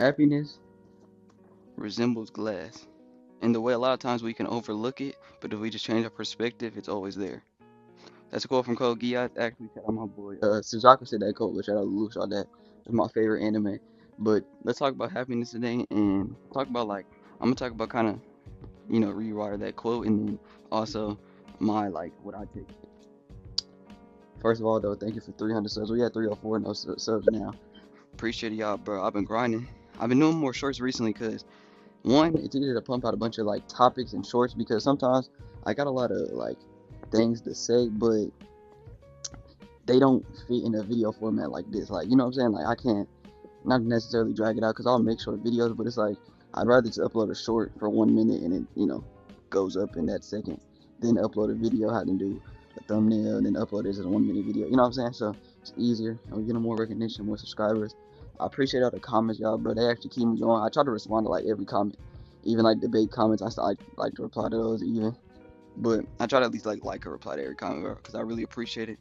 Happiness resembles glass. In the way a lot of times we can overlook it, but if we just change our perspective, it's always there. That's a quote from Code Geass. Actually, shout out my boy. Suzaku said that quote, but shout out to Luke, that. It's my favorite anime. But let's talk about happiness today and talk about I'm gonna talk about kind of rewire that quote and then also my what I take. First of all, though, thank you for 300 subs. We had 304 no subs now. Appreciate y'all, bro. I've been grinding. I've been doing more shorts recently because one, it's easier to pump out a bunch of topics and shorts because sometimes I got a lot of things to say, but they don't fit in a video format like this. You know what I'm saying? I can't not necessarily drag it out because I'll make short videos, but it's I'd rather just upload a short for 1 minute and it goes up in that second, then upload a video, have them do a thumbnail, and then upload it as a 1 minute video. You know what I'm saying? So it's easier. I'm getting more recognition, more subscribers. I appreciate all the comments, y'all, bro. They actually keep me going. I try to respond to every comment, even debate comments. I still like to reply to those even. But I try to at least like or reply to every comment, bro, because I really appreciate it.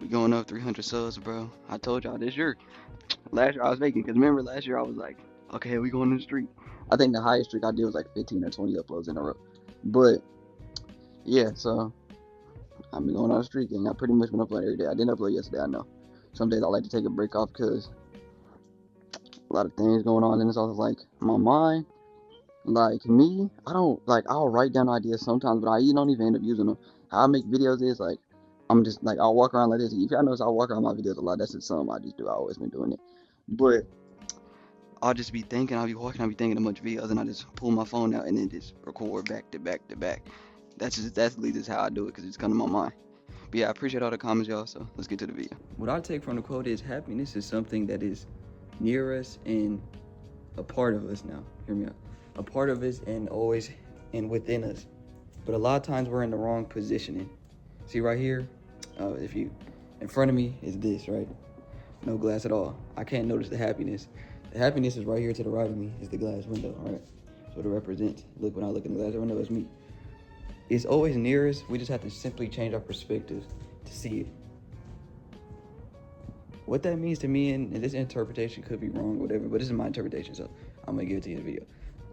We going up 300 subs, bro. I told y'all this year. Last year I was making, because remember last year I was like, okay, we going to the street. I think the highest streak I did was 15 or 20 uploads in a row. But yeah, so I've been going on a streak and I pretty much been uploading every day. I didn't upload yesterday, I know. Some days I like to take a break off because a lot of things going on, and it's also my mind. Me, I don't I'll write down ideas sometimes, but I don't even end up using them. How I make videos is I'm just I'll walk around like this. If y'all notice, I'll walk around my videos a lot. That's just something I just do. I always been doing it. But I'll just be thinking, I'll be walking, I'll be thinking a bunch of videos, and I just pull my phone out and then just record back to back to back. That's really just how I do it because it's coming to my mind. But yeah, I appreciate all the comments, y'all. So let's get to the video. What I take from the quote is happiness is something that is near us and a part of us now. Hear me out. A part of us and always and within us. But a lot of times we're in the wrong positioning. See right here, if you in front of me is this, right? No glass at all. I can't notice the happiness. The happiness is right here to the right of me, is the glass window, all right? So it represents. Look, when I look in the glass window, it's me. It's always near us. We just have to simply change our perspective to see it. What that means to me, and this interpretation could be wrong, whatever, but this is my interpretation, so I'm gonna give it to you in the video.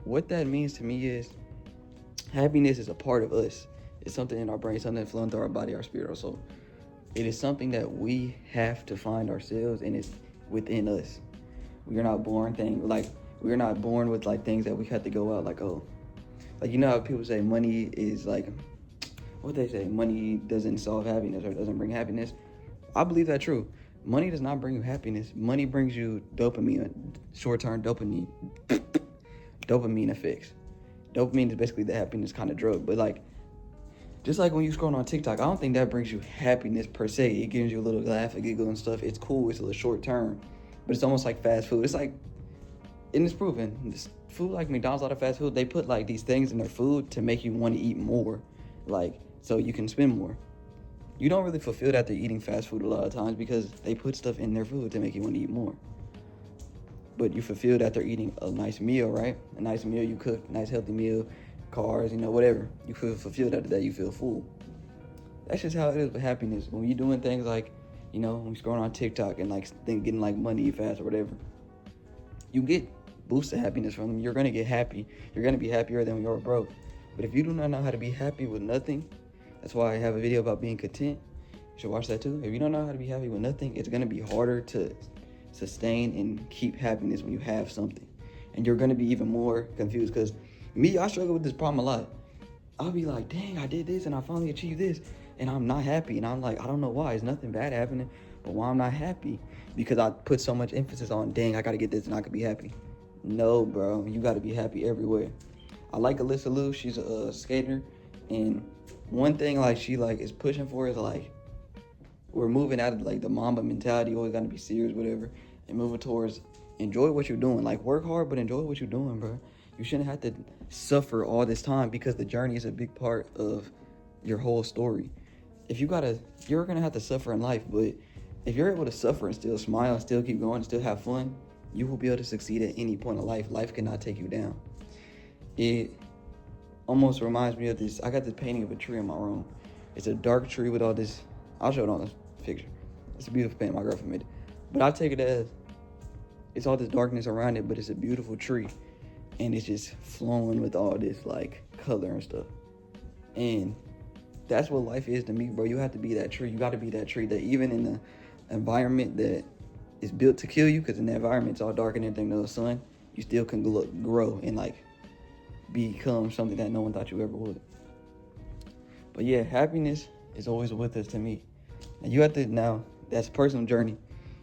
What that means to me is happiness is a part of us. It's something in our brain, something flowing through our body, our spirit, our soul. It is something that we have to find ourselves, and it's within us. We are not born we're not born with things that we have to go out you know how people say money is what they say, money doesn't solve happiness or doesn't bring happiness. I believe that true. Money does not bring you happiness. Money brings you dopamine, short-term dopamine, dopamine effects. Dopamine is basically the happiness kind of drug, but just like when you scroll on TikTok, I don't think that brings you happiness per se. It gives you a little laugh, a giggle and stuff. It's cool. It's a little short term, but it's almost like fast food. It's and it's proven. This food like McDonald's, a lot of fast food, they put these things in their food to make you want to eat more, so you can spend more. You don't really fulfill after eating fast food a lot of times because they put stuff in their food to make you want to eat more. But you fulfilled after eating a nice meal, right? A nice meal you cook, nice healthy meal, cars, whatever. You feel fulfilled after that, you feel full. That's just how it is with happiness. When you're doing things when you're scrolling on TikTok and getting money fast or whatever, you get boosts of happiness from them. You're gonna get happy. You're gonna be happier than when you're broke. But if you do not know how to be happy with nothing, that's why I have a video about being content. You should watch that too. If you don't know how to be happy with nothing, it's gonna be harder to sustain and keep happiness when you have something. And you're gonna be even more confused because I struggle with this problem a lot. I'll be like, dang, I did this and I finally achieved this and I'm not happy. And I'm like, I don't know why. It's nothing bad happening, but why I'm not happy? Because I put so much emphasis on, dang, I gotta get this and I could be happy. No, bro, you gotta be happy everywhere. I like Alyssa Liu. She's a skater, and one thing she is pushing for is we're moving out of the Mamba mentality, always gotta be serious, whatever, and moving towards enjoy what you're doing. Work hard, but enjoy what you're doing, bro. You shouldn't have to suffer all this time because the journey is a big part of your whole story. You're gonna have to suffer in life, but if you're able to suffer and still smile and still keep going and still have fun, you will be able to succeed at any point of life. Life cannot take you down. It almost reminds me of this. I got this painting of a tree in my room. It's a dark tree with all this. I'll show it on this picture. It's a beautiful painting. My girlfriend made it. But I take it as it's all this darkness around it, but it's a beautiful tree, and it's just flowing with all this like color and stuff. And that's what life is to me, bro. You have to be that tree. You got to be that tree that even in the environment that is built to kill you, because in the environment it's all dark and everything, no sun, you still can grow and like become something that no one thought you ever would. But yeah, happiness is always with us to me. Now you have to, now that's a personal journey.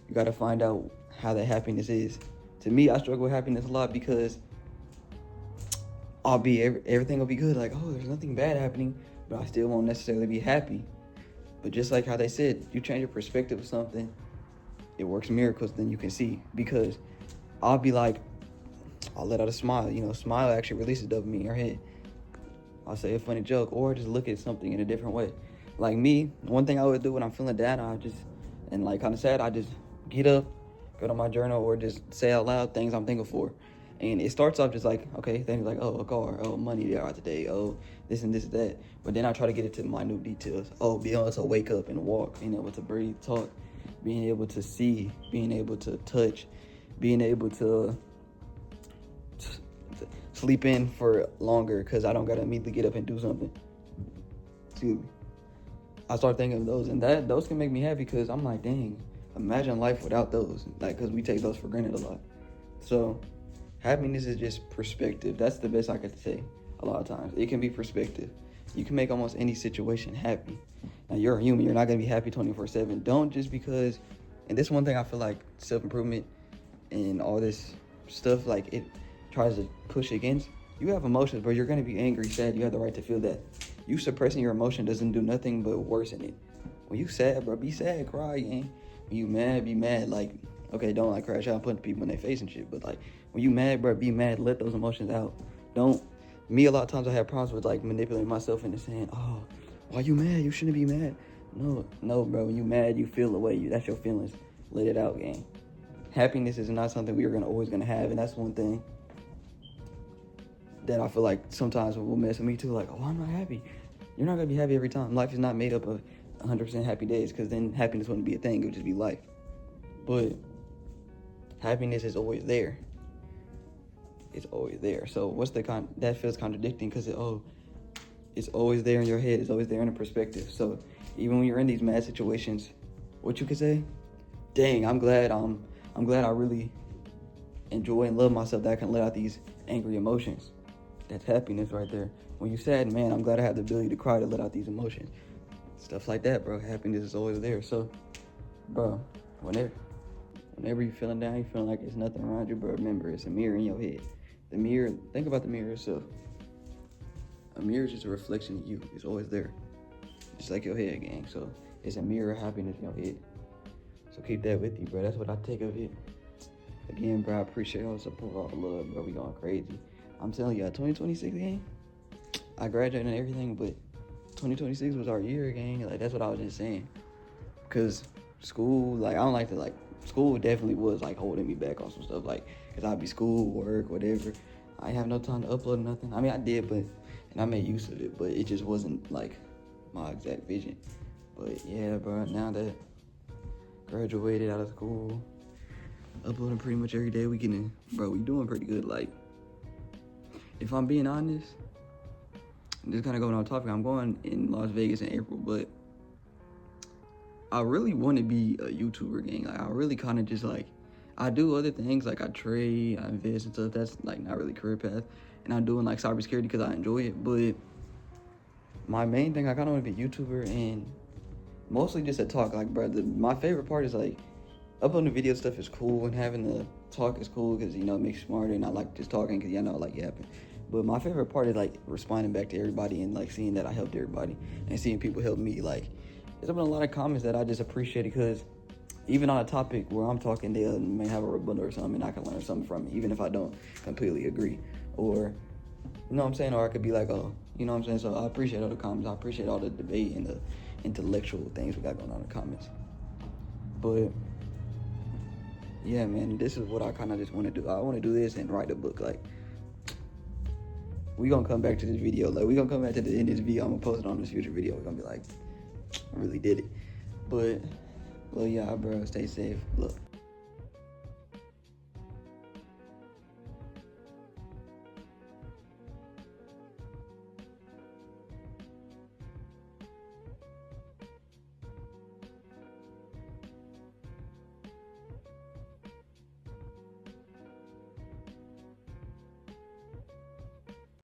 You got to find out how that happiness is. To me, I struggle with happiness a lot because everything will be good. Like, oh, there's nothing bad happening, but I still won't necessarily be happy. But just like how they said, you change your perspective of something, it works miracles, then you can see. Because I'll be like, I'll let out a smile. You know, smile actually releases dopamine in your head. I'll say a funny joke or just look at something in a different way. Like me, one thing I would do when I'm feeling down, and like kind of sad, I just get up, go to my journal, or just say out loud things I'm thankful for. And it starts off just like, okay, things like, oh, a car, oh, money there out today, oh, this and this and that. But then I try to get into minute details. Oh, being able to wake up and walk, being able to breathe, talk, being able to see, being able to touch, being able to sleep in for longer because I don't got to immediately get up and do something. Excuse me. I start thinking of those, and those can make me happy because I'm like, dang, imagine life without those. Like, because we take those for granted a lot. So happiness is just perspective. That's the best I could say a lot of times. It can be perspective. You can make almost any situation happy. Now, you're a human. You're not going to be happy 24/7. Don't just because, and this one thing I feel like self-improvement and all this stuff, like it tries to push against. You have emotions, but you're going to be angry, sad. You have the right to feel that. You suppressing your emotion doesn't do nothing but worsen it. When you sad, bro, be sad, cry, gang. When you mad, be mad. Like, okay, don't like crash out putting people in their face and shit, but like when you mad, bro, be mad. Let those emotions out. Don't. Me, a lot of times I have problems with like manipulating myself into saying, oh, why you mad? You shouldn't be mad. No, bro. When you mad, you feel the way that's your feelings. Let it out, gang. Happiness is not something we are always gonna have, and that's one thing that I feel like sometimes will mess with me too. Like, oh, I'm not happy. You're not gonna be happy every time. Life is not made up of 100% happy days, because then happiness wouldn't be a thing. It would just be life. But happiness is always there. It's always there. So what's that feels contradicting because it's always there in your head. It's always there in a perspective. So even when you're in these mad situations, what you could say, dang, I'm glad I really enjoy and love myself that I can let out these angry emotions. That's happiness right there. When you're sad, man, I'm glad I have the ability to cry to let out these emotions. Stuff like that, bro. Happiness is always there. So, bro, whenever you're feeling down, you're feeling like there's nothing around you, bro, remember, it's a mirror in your head. The mirror, think about the mirror itself. A mirror is just a reflection of you. It's always there. Just like your head, gang. So it's a mirror of happiness in your head. So keep that with you, bro. That's what I take of it. Again, bro, I appreciate all the support, all the love, bro. We going crazy. I'm telling you, 2026, gang, I graduated and everything, but 2026 was our year, gang. Like, that's what I was just saying. Because school, like, I don't like to, like, school definitely was, like, holding me back on some stuff. Like, because I'd be school, work, whatever. I didn't have no time to upload nothing. I mean, I did, and I made use of it, but it just wasn't, like, my exact vision. But, yeah, bro, now that graduated out of school, uploading pretty much every day, we doing pretty good. Like, if I'm being honest, just kind of going on topic, I'm going in Las Vegas in April, but I really want to be a YouTuber, gang. Like, I really kind of just, like, I do other things, like I trade, I invest and stuff. That's, like, not really career path. And I'm doing, like, cybersecurity because I enjoy it. But my main thing, I kind of want to be a YouTuber, and mostly just to talk. Like, bro, my favorite part is, like, uploading video stuff is cool, and having the talk is cool because, you know, it makes you smarter, and I like just talking because, I know, like, yapping. But my favorite part is, like, responding back to everybody and, like, seeing that I helped everybody and seeing people help me. Like, there's been a lot of comments that I just appreciate because even on a topic where I'm talking, they may have a rebuttal or something, and I can learn something from it, even if I don't completely agree. Or, you know what I'm saying? Or I could be like, oh, you know what I'm saying? So I appreciate all the comments. I appreciate all the debate and the intellectual things we got going on in the comments. But yeah, man, this is what I kind of just want to do. I want to do this and write a book. Like, we gonna come back to this video. Like, we gonna come back to the end of this video. I'm gonna post it on this future video. We're gonna be like, I really did it. But, well, yeah, bro, stay safe. Look.